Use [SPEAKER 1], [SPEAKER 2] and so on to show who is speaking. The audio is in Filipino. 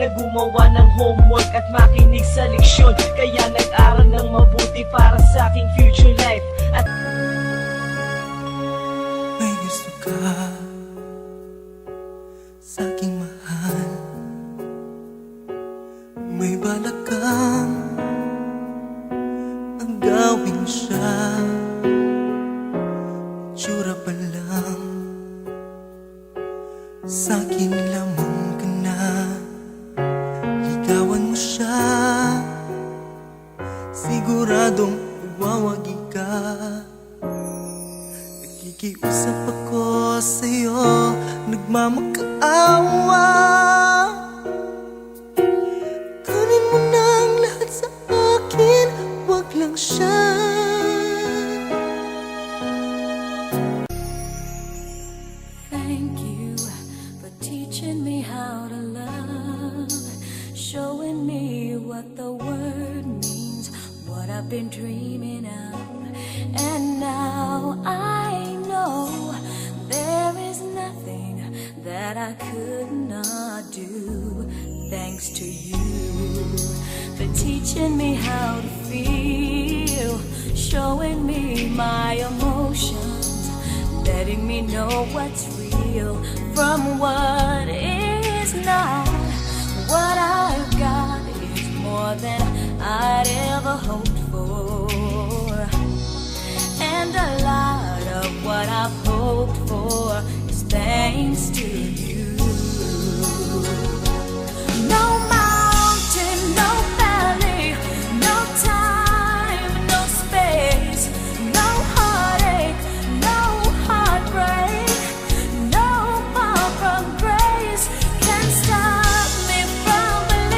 [SPEAKER 1] na gumawa ng homework at makinig sa leksyon. Kaya nag-aral ng mabuti para sa aking future life. At
[SPEAKER 2] may gusto ka sa aking mahal, may balak kang agawin siya. Tsura pa lang sa'kin lamang ka na, ligawan mo siya, siguradong iwawagi ka. Nakikiusap ako sa'yo, nagmamakaawa, kunin mo na ang lahat sa akin, wag lang siya.
[SPEAKER 3] Thank you for teaching me how to love, showing me what the word means, what I've been dreaming of. And now I know there is nothing that I could not do. Thanks to you for teaching me how to feel, showing me my emotions, letting me know what's real from what is not. What I've got is more than I'd ever hoped for, and a lot of what I've hoped for is thanks to you.